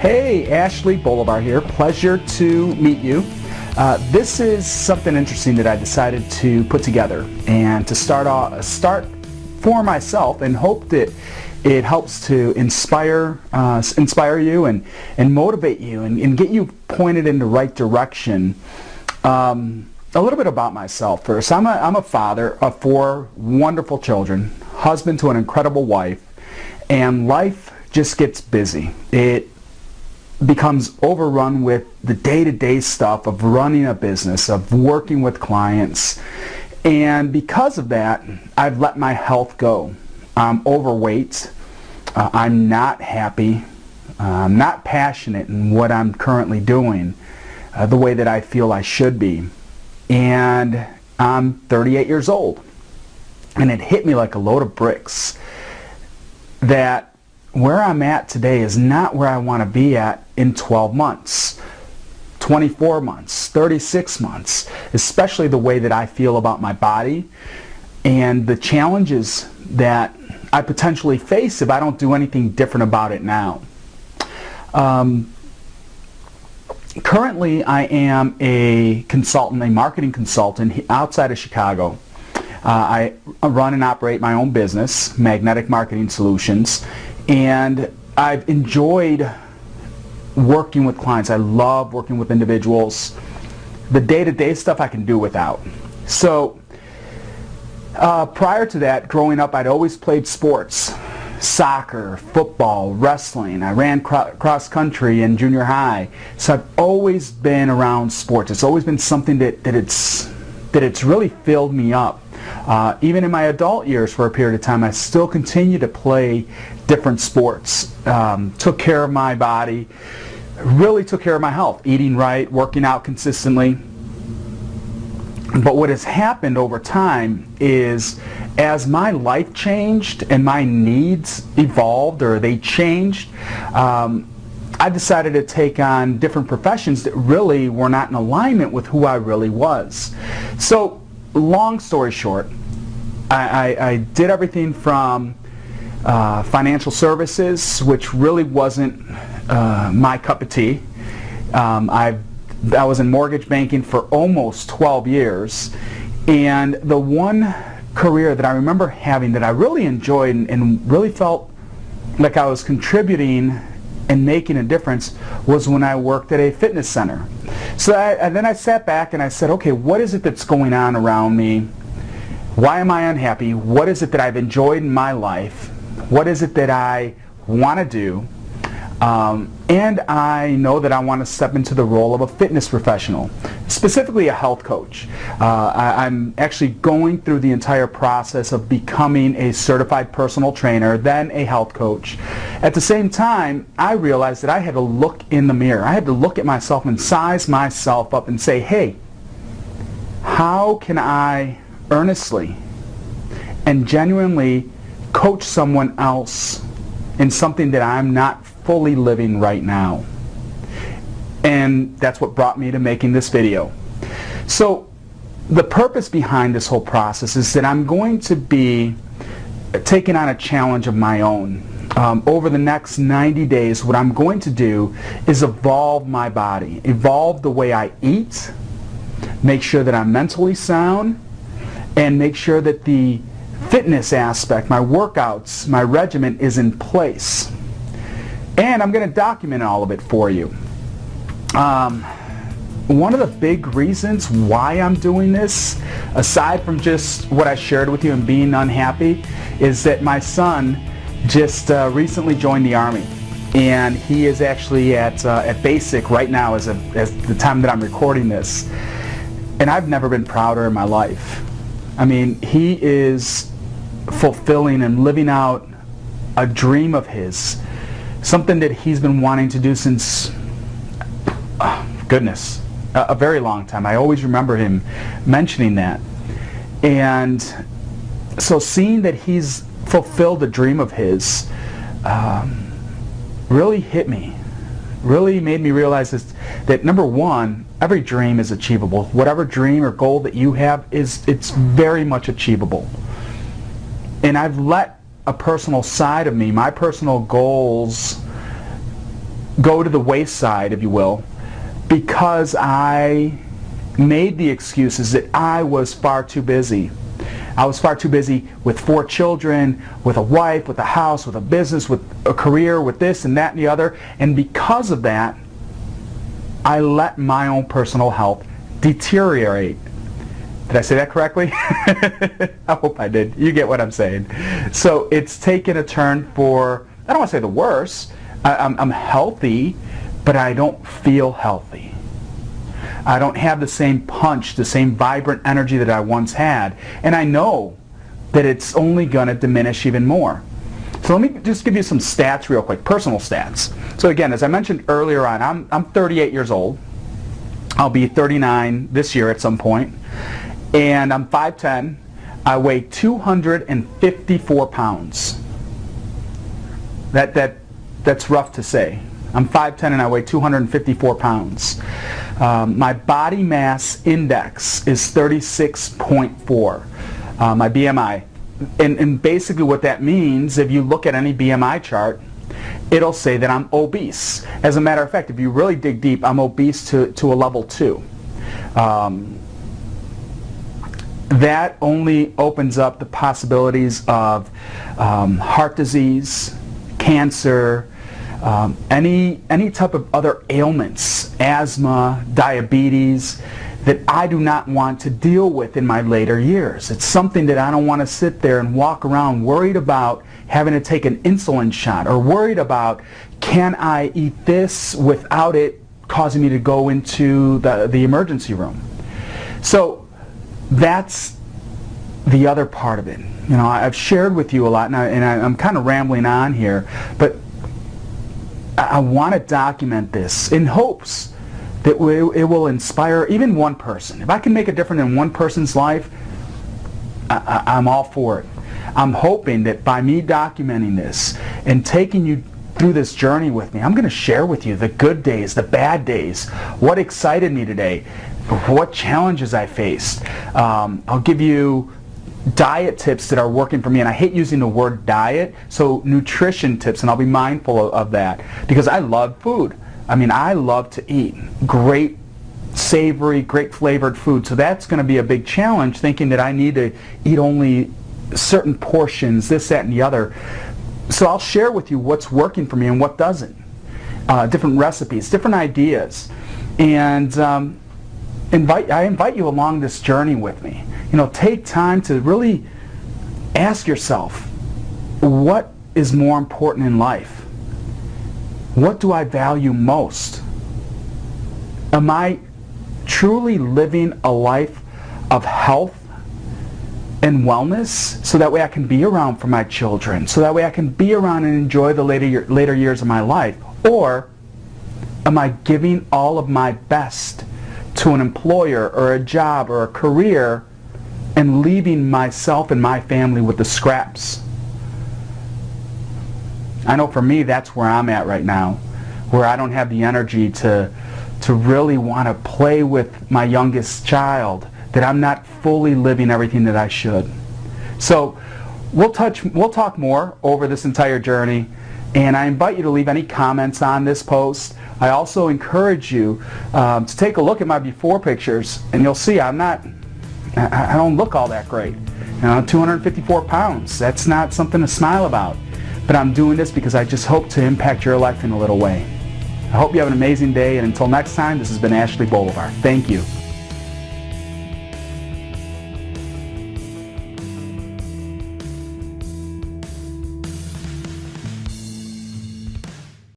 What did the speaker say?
Hey, Ashley, Bolivar here. Pleasure to meet you. This is something interesting that I decided to put together and to start for myself, and hope that it helps to inspire you and motivate you and get you pointed in the right direction. A little bit about myself first. I'm a father of 4 wonderful children, husband to an incredible wife, and life just gets busy. It becomes overrun with the day-to-day stuff of running a business, of working with clients, and because of that, I've let my health go. I'm overweight. I'm not happy. I'm not passionate in what I'm currently doing the way that I feel I should be. And I'm 38 years old. And it hit me like a load of bricks that where I'm at today is not where I want to be at in 12 months, 24 months, 36 months, especially the way that I feel about my body and the challenges that I potentially face if I don't do anything different about it now. Currently, I am a consultant, a marketing consultant outside of Chicago. I run and operate my own business, Magnetic Marketing Solutions, and I've enjoyed working with clients. I love working with individuals. The day-to-day stuff I can do without. So prior to that, growing up, I'd always played sports. Soccer, football, wrestling. I ran cross country in junior high. So I've always been around sports. It's always been something that it's really filled me up. Even in my adult years, for a period of time, I still continue to play different sports. Took care of my body, really took care of my health, eating right, working out consistently. But what has happened over time is, as my life changed and my needs evolved, or they changed, I decided to take on different professions that really were not in alignment with who I really was. So, long story short, I did everything from financial services, which really wasn't my cup of tea. I was in mortgage banking for almost 12 years, and the one career that I remember having that I really enjoyed and really felt like I was contributing and making a difference was when I worked at a fitness center. So then I sat back and I said, okay, what is it that's going on around me? Why am I unhappy? What is it that I've enjoyed in my life? What is it that I want to do? And I know that I want to step into the role of a fitness professional, specifically a health coach. I'm actually going through the entire process of becoming a certified personal trainer, then a health coach. At the same time, I realized that I had to look in the mirror. I had to look at myself and size myself up and say, hey, how can I earnestly and genuinely coach someone else in something that I'm not fully living right now? And that's what brought me to making this video. So the purpose behind this whole process is that I'm going to be taking on a challenge of my own. Over the next 90 days, what I'm going to do is evolve my body, evolve the way I eat, make sure that I'm mentally sound, and make sure that the fitness aspect, my workouts, my regimen is in place. And I'm going to document all of it for you. One of the big reasons why I'm doing this, aside from just what I shared with you and being unhappy, is that my son just recently joined the Army. And he is actually at basic right now as the time that I'm recording this. And I've never been prouder in my life. I mean, he is fulfilling and living out a dream of his. Something that he's been wanting to do since, goodness, a very long time. I always remember him mentioning that. And so seeing that he's fulfilled a dream of his really hit me. Really made me realize that number one, every dream is achievable. Whatever dream or goal that you have, it's very much achievable. And I've let a personal side of me, my personal goals, go to the wayside, if you will, because I made the excuses that I was far too busy. I was far too busy with 4 children, with a wife, with a house, with a business, with a career, with this and that and the other. And because of that, I let my own personal health deteriorate. Did I say that correctly? I hope I did. You get what I'm saying. So it's taken a turn for, I don't want to say the worse. I'm healthy, but I don't feel healthy. I don't have the same punch, the same vibrant energy that I once had. And I know that it's only going to diminish even more. So let me just give you some stats real quick, personal stats. So again, as I mentioned earlier on, I'm 38 years old. I'll be 39 this year at some point. And I'm 5'10". I weigh 254 pounds. That's rough to say. I'm 5'10" and I weigh 254 pounds. My body mass index is 36.4. My BMI. And basically what that means, if you look at any BMI chart, it'll say that I'm obese. As a matter of fact, if you really dig deep, I'm obese to a level 2. That only opens up the possibilities of heart disease, cancer, any type of other ailments, asthma, diabetes, that I do not want to deal with in my later years. It's something that I don't want to sit there and walk around worried about having to take an insulin shot, or worried about, can I eat this without it causing me to go into the emergency room. So that's the other part of it. You know, I've shared with you a lot, and I'm kind of rambling on here, but I want to document this in hopes that it will inspire even one person. If I can make a difference in one person's life, I'm all for it. I'm hoping that by me documenting this and taking you through this journey with me, I'm going to share with you the good days, the bad days, what excited me today, what challenges I faced. I'll give you diet tips that are working for me, and I hate using the word diet, so nutrition tips, and I'll be mindful of that because I love food. I mean, I love to eat great, savory, great flavored food, so that's going to be a big challenge, thinking that I need to eat only certain portions, this, that, and the other. So I'll share with you what's working for me and what doesn't. Different recipes, different ideas, and I invite you along this journey with me. You know, take time to really ask yourself, what is more important in life? What do I value most? Am I truly living a life of health and wellness, so that way I can be around for my children, so that way I can be around and enjoy the later years of my life? Or am I giving all of my best to an employer or a job or a career and leaving myself and my family with the scraps? I know for me that's where I'm at right now, where I don't have the energy to really want to play with my youngest child, that I'm not fully living everything that I should. So we'll talk more over this entire journey, and I invite you to leave any comments on this post. I also encourage you to take a look at my before pictures, and you'll see I don't look all that great. You know, 254 pounds, that's not something to smile about. But I'm doing this because I just hope to impact your life in a little way. I hope you have an amazing day, and until next time, this has been Ashley Bolivar. Thank you.